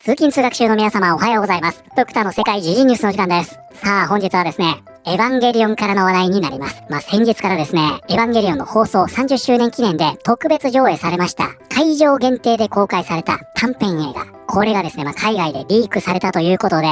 通勤通学中の皆様おはようございます。ドクターの世界時事ニュースの時間です。さあ本日はですね、エヴァンゲリオンからの話題になります。先日からですね、エヴァンゲリオンの放送30周年記念で特別上映されました、会場限定で公開された短編映画。これがですね、海外でリークされたということで、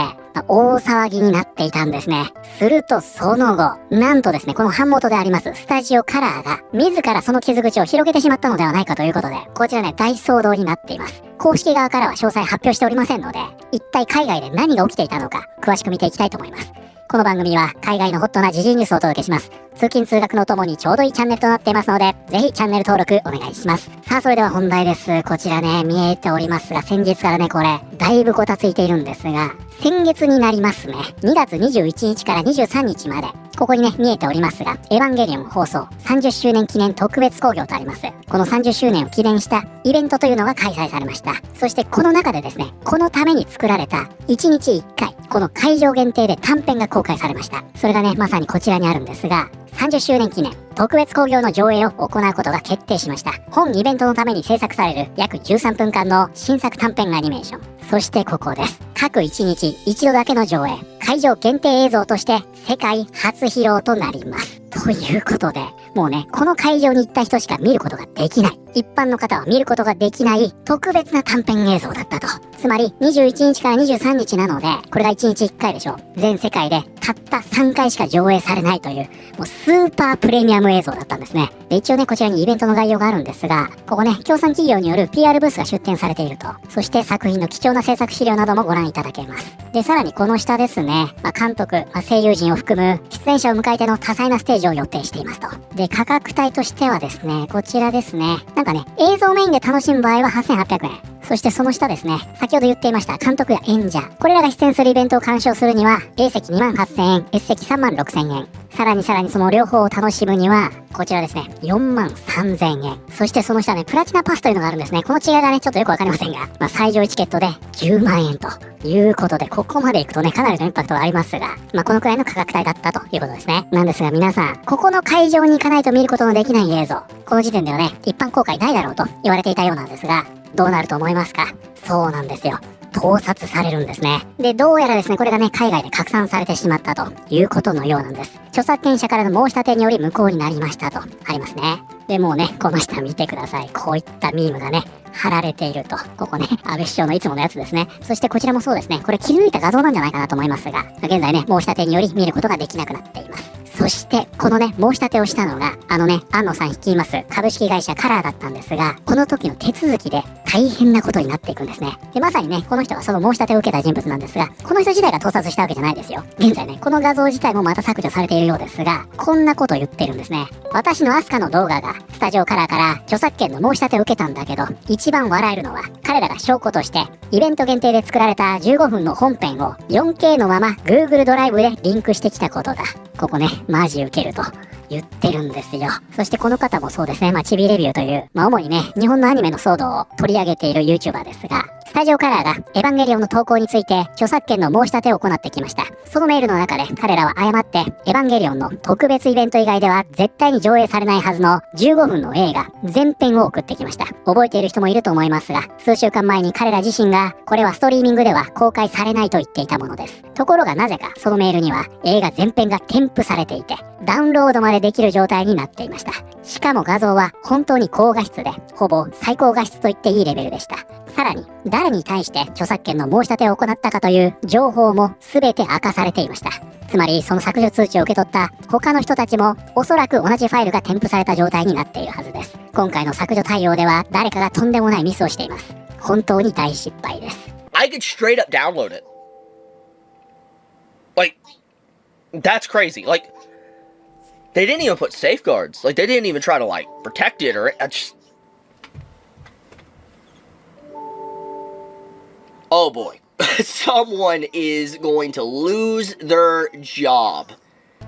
大騒ぎになっていたんですね。するとその後、なんとですね、この版元でありますスタジオカラーが自らその傷口を広げてしまったのではないかということで、こちらね、大騒動になっています。公式側からは詳細発表しておりませんので、一体海外で何が起きていたのか詳しく見ていきたいと思います。この番組は海外のホットな時事ニュースをお届けします。通勤通学のともにちょうどいいチャンネルとなっていますので、ぜひチャンネル登録お願いします。さあそれでは本題です。こちらね、見えておりますが、先日からね、これだいぶごたついているんですが、先月になりますね、2月21日から23日まで、ここにね、見えておりますが、エヴァンゲリオン放送30周年記念特別興行とあります。この30周年を記念したイベントというのが開催されました。そしてこの中でですね、このために作られた1日1回、この会場限定で短編が公開されました。それがね、まさにこちらにあるんですが、30周年記念特別興行の上映を行うことが決定しました。本イベントのために制作される約13分間の新作短編アニメーション。そしてここです。各1日1度だけの上映、会場限定映像として世界初披露となります。ということで、もうね、この会場に行った人しか見ることができない、一般の方は見ることができない特別な短編映像だったと。つまり21日から23日なので、これが1日1回でしょ。全世界でたった3回しか上映されないという、もうスーパープレミアム映像だったんですね。で、一応ね、こちらにイベントの概要があるんですが、ここね、協賛企業による PR ブースが出展されていると。そして作品の貴重な制作資料などもご覧いただけます。で、さらにこの下ですね、監督、声優陣を含む出演者を迎えての多彩なステージを予定していますと。で、価格帯としてはですね、こちらですね、なんかね、映像メインで楽しむ場合は8800円。そしてその下ですね、先ほど言っていました監督や演者、これらが出演するイベントを鑑賞するには A 席28,000円、S 席36,000円。さらにその両方を楽しむには、こちらですね、43,000円。そしてその下ね、プラチナパスというのがあるんですね。この違いがね、ちょっとよくわかりませんが、最上位チケットで10万円ということで、ここまで行くとね、かなりのインパクトがありますが、このくらいの価格帯だったということですね。なんですが皆さん、ここの会場に行かないと見ることのできない映像、この時点ではね、一般公開ないだろうと言われていたようなんですが、どうなると思いますか？そうなんですよ。盗撮されるんですね。で、どうやらですね、これがね、海外で拡散されてしまったということのようなんです。著作権者からの申し立てにより無効になりましたとありますね。で、もうね、この下見てください。こういったミームがね、貼られていると。ここね、安倍首相のいつものやつですね。そしてこちらもそうですね。これ切り抜いた画像なんじゃないかなと思いますが、現在ね、申し立てにより見ることができなくなっています。そして、このね、申し立てをしたのが、安野さん率います株式会社カラーだったんですが、この時の手続きで大変なことになっていくんですね。で、まさにね、この人がその申し立てを受けた人物なんですが、この人自体が盗撮したわけじゃないですよ。現在ね、この画像自体もまた削除されているようですが、こんなこと言ってるんですね。私のアスカの動画が、スタジオカラーから著作権の申し立てを受けたんだけど、一番笑えるのは、彼らが証拠として、イベント限定で作られた15分の本編を 4K のまま Google ドライブでリンクしてきたことだ。ここね、マジウケると言ってるんですよ。そしてこの方もそうですね、チビレビューという、主にね、日本のアニメの騒動を取り上げている YouTuber ですが、スタジオカラーがエヴァンゲリオンの投稿について著作権の申し立てを行ってきました。そのメールの中で彼らは誤ってエヴァンゲリオンの特別イベント以外では絶対に上映されないはずの15分の映画全編を送ってきました。覚えている人もいると思いますが、数週間前に彼ら自身がこれはストリーミングでは公開されないと言っていたものです。ところがなぜかそのメールには映画全編が添付されていて、ダウンロードまでできる状態になっていました。しかも画像は本当に高画質で、ほぼ最高画質と言っていいレベルでした。さらに、誰に対して著作権の申し立てを行ったかという情報も全て明かされていました。つまり、その削除通知を受け取った他の人たちも、おそらく同じファイルが添付された状態になっているはずです。今回の削除対応では、誰かがとんでもないミスをしています。本当に大失敗です。I could straight up download it. Like, that's crazy. Like, they didn't even put safeguards. Like, they didn't even try to, like, protect it or... Oh boy. Someone is going to lose their job.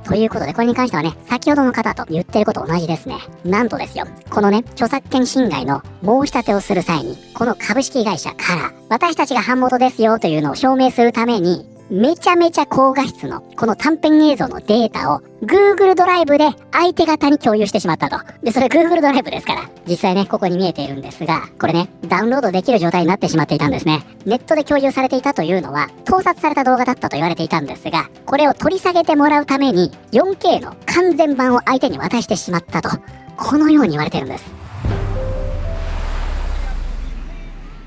ということで、これに関してはね、先ほどの方と言ってること同じですね。なんとですよ、このね、著作権侵害の申し立てをする際に、この株式会社カラー、私たちが版元ですよというのを証明するために、めちゃめちゃ高画質のこの短編映像のデータを Google ドライブで相手方に共有してしまったと。で、それ Google ドライブですから。実際ね、ここに見えているんですが、これね、ダウンロードできる状態になってしまっていたんですね。ネットで共有されていたというのは、盗撮された動画だったと言われていたんですが、これを取り下げてもらうために 4K の完全版を相手に渡してしまったと。このように言われてるんです。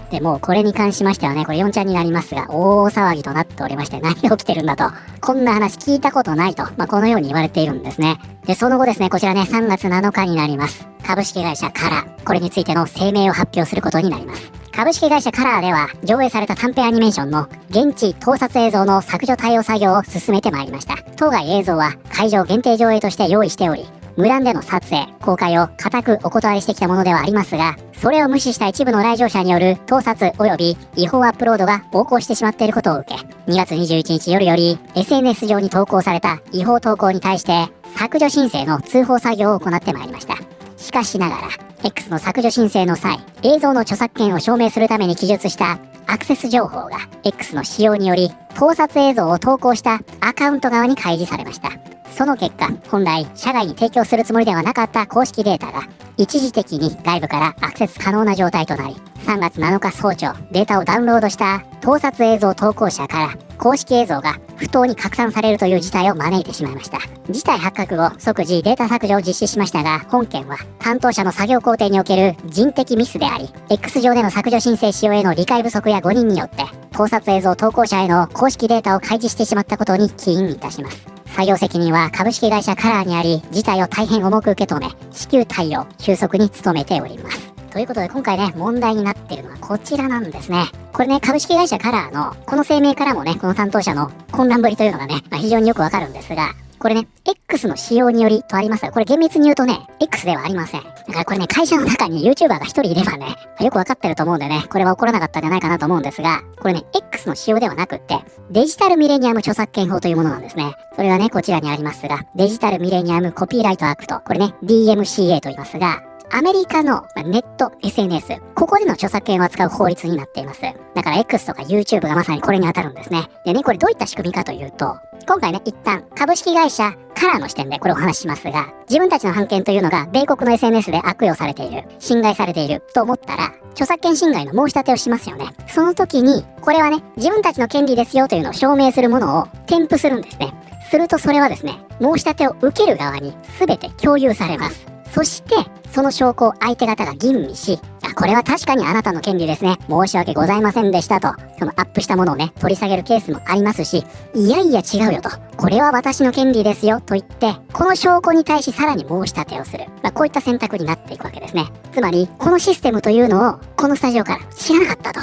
で、もうこれに関しましてはね、これ4ちゃんになりますが、大騒ぎとなっておりまして、何が起きてるんだと。こんな話聞いたことないと。このように言われているんですね。で、その後ですね、こちらね、3月7日になります。株式会社カラー。これについての声明を発表することになります。株式会社カラーでは、上映された短編アニメーションの現地盗撮映像の削除対応作業を進めてまいりました。当該映像は会場限定上映として用意しており、無断での撮影、公開を固くお断りしてきたものではありますが、それを無視した一部の来場者による盗撮及び違法アップロードが横行してしまっていることを受け、2月21日夜より SNS 上に投稿された違法投稿に対して削除申請の通報作業を行ってまいりました。しかしながら、X の削除申請の際、映像の著作権を証明するために記述したアクセス情報が X の使用により盗撮映像を投稿したアカウント側に開示されました。その結果、本来社外に提供するつもりではなかった公式データが一時的に外部からアクセス可能な状態となり、3月7日早朝、データをダウンロードした盗撮映像投稿者から公式映像が不当に拡散されるという事態を招いてしまいました。事態発覚後、即時データ削除を実施しましたが、本件は担当者の作業工程における人的ミスであり、X 上での削除申請使用への理解不足や誤認によって、盗撮映像投稿者への公式データを開示してしまったことに起因いたします。作業責任は株式会社カラーにあり、事態を大変重く受け止め、至急対応、収束に努めております。ということで今回ね、問題になっているのはこちらなんですね。これね、株式会社カラーのこの声明からもね、この担当者の混乱ぶりというのがね、非常によくわかるんですが、これね、X の使用によりとありますが、これ厳密に言うとね、X ではありません。だからこれね、会社の中に YouTuber が一人いればね、よくわかってると思うんでね、これは起こらなかったんじゃないかなと思うんですが、これね、X の使用ではなくって、デジタルミレニアム著作権法というものなんですね。それはね、こちらにありますが、デジタルミレニアムコピーライトアクト、これね、DMCA と言いますが、アメリカのネット、SNS、ここでの著作権を扱う法律になっています。だから X とか YouTube がまさにこれに当たるんですね。でね、これどういった仕組みかというと、今回ね、一旦株式会社カラーの視点でこれをお話ししますが、自分たちの版権というのが米国の SNS で悪用されている、侵害されていると思ったら、著作権侵害の申し立てをしますよね。その時に、これはね、自分たちの権利ですよというのを証明するものを添付するんですね。するとそれはですね、申し立てを受ける側に全て共有されます。そして、その証拠を相手方が吟味し、これは確かにあなたの権利ですね。申し訳ございませんでしたと、そのアップしたものをね、取り下げるケースもありますし、いやいや違うよと、これは私の権利ですよと言って、この証拠に対しさらに申し立てをする。こういった選択になっていくわけですね。つまり、このシステムというのを、このスタジオから知らなかったと。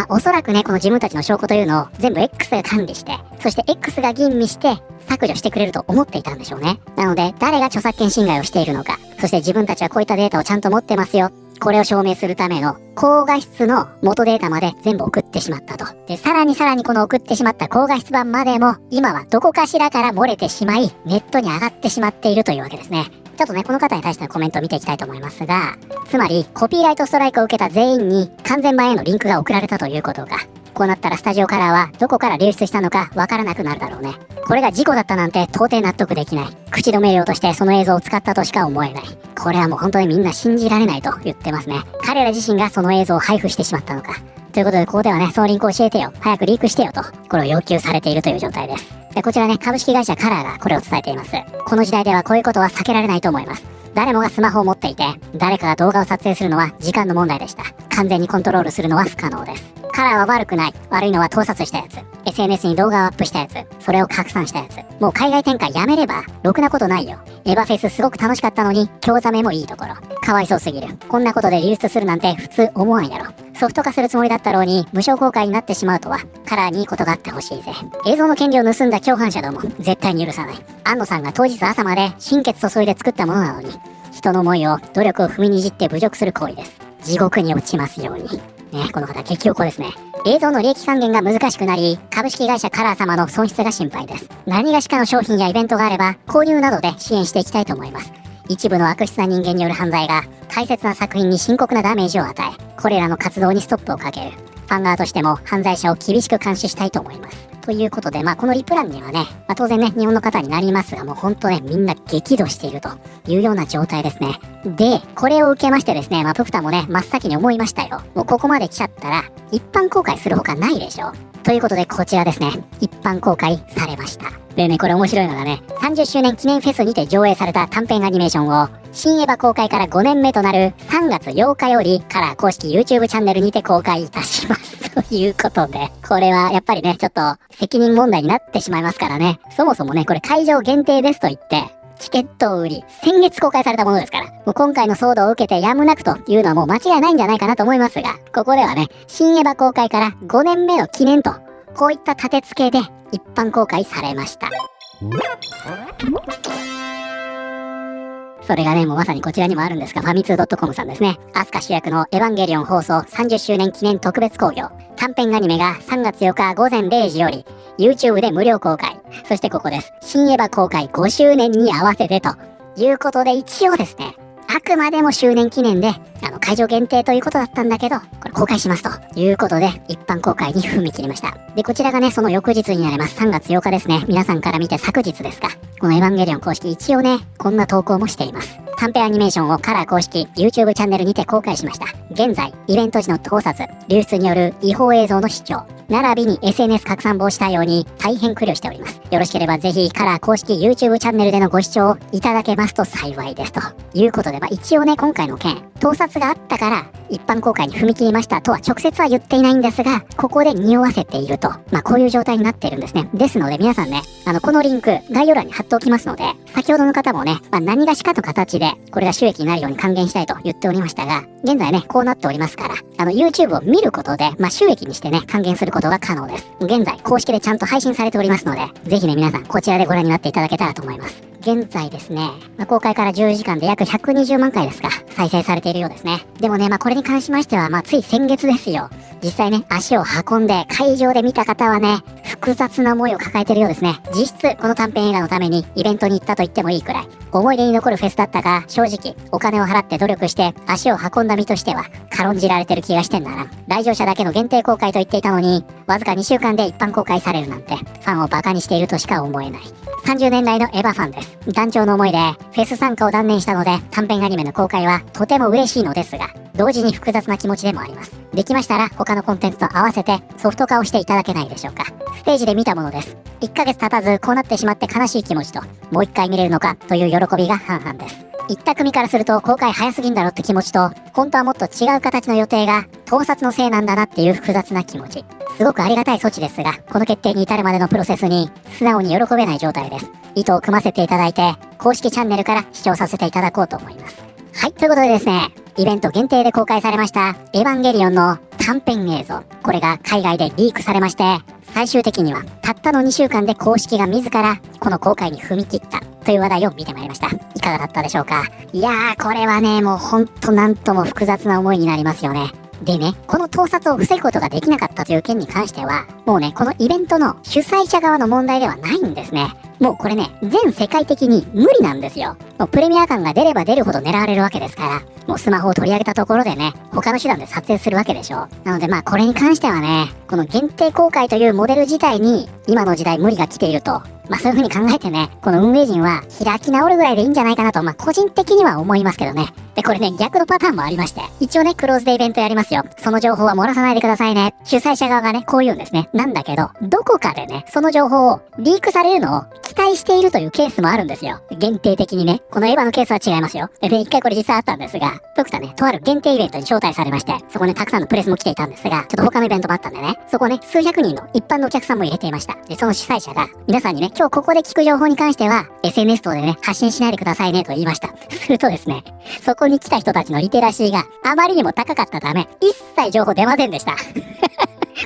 おそらくね、この自分たちの証拠というのを全部 X が管理して、そして X が吟味して、削除してくれると思っていたんでしょうね。なので、誰が著作権侵害をしているのか、そして自分たちはこういったデータをちゃんと持ってますよ。これを証明するための高画質の元データまで全部送ってしまったと。で、さらにこの送ってしまった高画質版までも、今はどこかしらから漏れてしまい、ネットに上がってしまっているというわけですね。ちょっとね、この方に対してのコメントを見ていきたいと思いますが、つまり、コピーライトストライクを受けた全員に完全版へのリンクが送られたということが、こうなったらスタジオカラーはどこから流出したのかわからなくなるだろうね。これが事故だったなんて到底納得できない。口止め料としてその映像を使ったとしか思えない。これはもう本当にみんな信じられないと言ってますね。彼ら自身がその映像を配布してしまったのか。ということでここではね、そのリンクを教えてよ。早くリークしてよと、これを要求されているという状態です。で、こちらね、株式会社カラーがこれを伝えています。この時代ではこういうことは避けられないと思います。誰もがスマホを持っていて、誰かが動画を撮影するのは時間の問題でした。完全にコントロールするのは不可能です。カラーは悪くない。悪いのは盗撮したやつ。SNS に動画をアップしたやつ。それを拡散したやつ。もう海外展開やめれば、ろくなことないよ。エヴァフェスすごく楽しかったのに、興ざめもいいところ。かわいそうすぎる。こんなことで流出するなんて普通思わんやろ。ソフト化するつもりだったろうに、無償公開になってしまうとは、カラーにいいことがあってほしいぜ。映像の権利を盗んだ共犯者ども、絶対に許さない。安野さんが当日朝まで心血注いで作ったものなのに、人の思いを、努力を踏みにじって侮辱する行為です。地獄に落ちますように。ね、この方激おこですね。映像の利益還元が難しくなり、株式会社カラー様の損失が心配です。何がしかの商品やイベントがあれば、購入などで支援していきたいと思います。一部の悪質な人間による犯罪が、大切な作品に深刻なダメージを与え、これらの活動にストップをかける。ファン側としても犯罪者を厳しく監視したいと思います。ということで、このリプランにはね、当然ね、日本の方になりますが、もうほんとね、みんな激怒しているというような状態ですね。で、これを受けましてですね、プクタもね、真っ先に思いましたよ。もうここまで来ちゃったら、一般公開するほかないでしょ。ということで、こちらですね、一般公開されました。でね、これ面白いのがね、30周年記念フェスにて上映された短編アニメーションを、新エヴァ公開から5年目となる3月8日よりカラー公式 YouTube チャンネルにて公開いたします。ということで、これはやっぱりね、ちょっと責任問題になってしまいますからね。そもそもね、これ会場限定ですと言って、チケットを売り、先月公開されたものですから、もう今回の騒動を受けてやむなくというのはもう間違いないんじゃないかなと思いますが、ここではね、新エヴァ公開から5年目の記念と、こういった立て付けで一般公開されました。それがね、もうまさにこちらにもあるんですが、ファミツー .com さんですね。アスカ主役のエヴァンゲリオン放送30周年記念特別興行。短編アニメが3月4日午前0時より YouTube で無料公開。そしてここです。新エヴァ公開5周年に合わせてということで、一応ですね、あくまでも周年記念で、会場限定ということだったんだけど、これ公開しますということで、一般公開に踏み切りました。で、こちらがね、その翌日になります。3月8日ですね。皆さんから見て昨日ですか。このエヴァンゲリオン公式一応ね、こんな投稿もしています。短編アニメーションをカラー公式 YouTube チャンネルにて公開しました。現在、イベント時の盗撮、流出による違法映像の視聴、並びに SNS 拡散防止対応に大変苦慮しております。よろしければぜひカラー公式 YouTube チャンネルでのご視聴いただけますと幸いです。ということで、一応ね、今回の件、盗撮があったから一般公開に踏み切りましたとは直接は言っていないんですが、ここで匂わせていると、こういう状態になっているんですね。ですので皆さんね、このリンク概要欄に貼っておきますので、先ほどの方もね、何がしかの形でこれが収益になるように還元したいと言っておりましたが、現在ね、こうなっておりますから、YouTube を見ることで、収益にしてね、還元することが可能です。現在公式でちゃんと配信されておりますので、ぜひね、皆さんこちらでご覧になっていただけたらと思います。現在ですね、公開から10時間で約120万回ですか、再生されているようですね。でもね、これに関しましては、つい先月ですよ。実際ね、足を運んで会場で見た方はね、複雑な思いを抱えているようですね。実質、この短編映画のためにイベントに行ったと言ってもいいくらい、思い出に残るフェスだったが、正直、お金を払って努力して足を運んだ身としては、軽んじられてる気がしてんだな。来場者だけの限定公開と言っていたのに、わずか2週間で一般公開されるなんて、ファンをバカにしているとしか思えない。30年来のエヴァファンです。団長の思いでフェス参加を断念したので、短編アニメの公開はとても嬉しいのですが、同時に複雑な気持ちでもあります。できましたら他のコンテンツと合わせてソフト化をしていただけないでしょうか。ステージで見たものです。1ヶ月経たずこうなってしまって悲しい気持ちと、もう一回見れるのかという喜びが半々です。言った組からすると公開早すぎんだろって気持ちと、本当はもっと違う形の予定が盗撮のせいなんだなっていう複雑な気持ち。すごくありがたい措置ですが、この決定に至るまでのプロセスに素直に喜べない状態です。意図を組ませていただいて、公式チャンネルから視聴させていただこうと思います。はい、ということでですね、イベント限定で公開されましたエヴァンゲリオンの短編映像、これが海外でリークされまして、最終的にはたったの2週間で公式が自らこの公開に踏み切ったという話題を見てまいりました。いかがだったでしょうか。いやー、これはね、もうほんとなんとも複雑な思いになりますよね。でね、この盗撮を防ぐことができなかったという件に関しては、もうね、このイベントの主催者側の問題ではないんですね。もうこれね、全世界的に無理なんですよ。もうプレミア感が出れば出るほど狙われるわけですから、もうスマホを取り上げたところでね、他の手段で撮影するわけでしょ。なのでこれに関してはね、この限定公開というモデル自体に今の時代無理が来ていると、そういう風に考えてね、この運営陣は開き直るぐらいでいいんじゃないかなと、個人的には思いますけどね。で、これね、逆のパターンもありまして、一応ね、クローズでイベントやりますよ。その情報は漏らさないでくださいね。主催者側がね、こう言うんですね。なんだけど、どこかでね、その情報をリークされるのを期待しているというケースもあるんですよ。限定的にね。このエヴァのケースは違いますよ。で、一回これ実際あったんですが、ドクターね、とある限定イベントに招待されまして、そこね、たくさんのプレスも来ていたんですが、ちょっと他のイベントもあったんでね、そこね、数百人の一般のお客さんも入れていました。で、その主催者が、皆さんにね、今日ここで聞く情報に関しては、SNS 等でね、発信しないでくださいねと言いました。するとですね、そこに来た人たちのリテラシーがあまりにも高かったため、一切情報出ませんでした。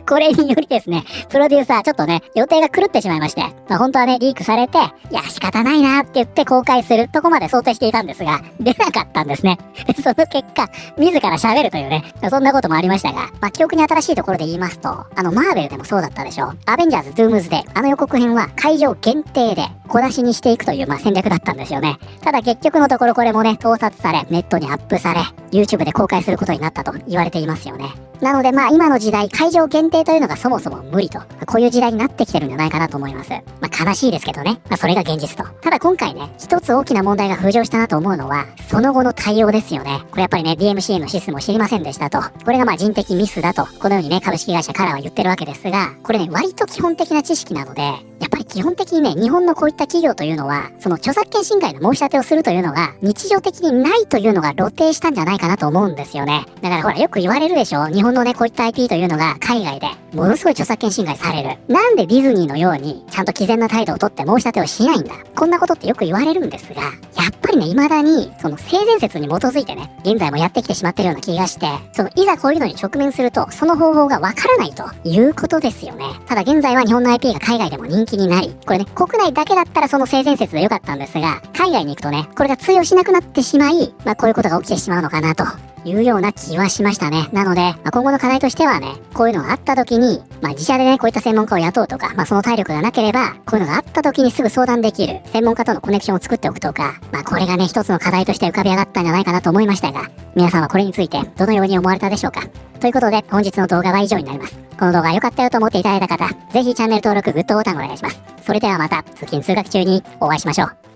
これによりですね、プロデューサーちょっとね、予定が狂ってしまいまして、本当はね、リークされて、いや、仕方ないなって言って公開するとこまで想定していたんですが、出なかったんですね。その結果、自ら喋るというね、そんなこともありましたが、記憶に新しいところで言いますと、マーベルでもそうだったでしょ。アベンジャーズ・ドゥームズデー、予告編は会場限定で、小出しにしていくという、戦略だったんですよね。ただ結局のところこれもね、盗撮され、ネットにアップされ、YouTube で公開することになったと言われていますよね。なので今の時代、会場限定というのがそもそも無理と、こういう時代になってきてるんじゃないかなと思います。悲しいですけどね。それが現実と。ただ今回ね、一つ大きな問題が浮上したなと思うのは、その後の対応ですよね。これやっぱりね、DMCA のシステムを知りませんでしたと。これが人的ミスだと、このようにね、株式会社カラーは言ってるわけですが、これね、割と基本的な知識なので、やっぱり基本的にね、日本のこういった企業というのは、その著作権侵害の申し立てをするというのが、日常的にないというのが露呈したんじゃないかなと思うんですよね。だからほら、よく言われるでしょ。日本のね、こういった IP というのが海外でものすごい著作権侵害される。なんでディズニーのようにちゃんと毅然な態度をとって申し立てをしないんだ。こんなことってよく言われるんですが、やっぱりね、未だにその性善説に基づいてね、現在もやってきてしまってるような気がして、いざこういうのに直面すると、その方法がわからないということですよね。ただ現在は日本の IP が海外でも人気になり、これね、国内だけだったらその性善説でよかったんですが、海外に行くとね、これが通用しなくなってしまい、こういうことが起きてしまうのかなというような気はしましたね。なので、今後の課題としてはね、こういうのがあった時に、自社でね、こういった専門家を雇うとか、その体力がなければ、こういうのがあった時にすぐ相談できる、専門家とのコネクションを作っておくとか、これがね、一つの課題として浮かび上がったんじゃないかなと思いましたが、皆さんはこれについてどのように思われたでしょうか。ということで、本日の動画は以上になります。この動画良かったよと思っていただいた方、ぜひチャンネル登録、グッドボタンをお願いします。それではまた、通勤通学中にお会いしましょう。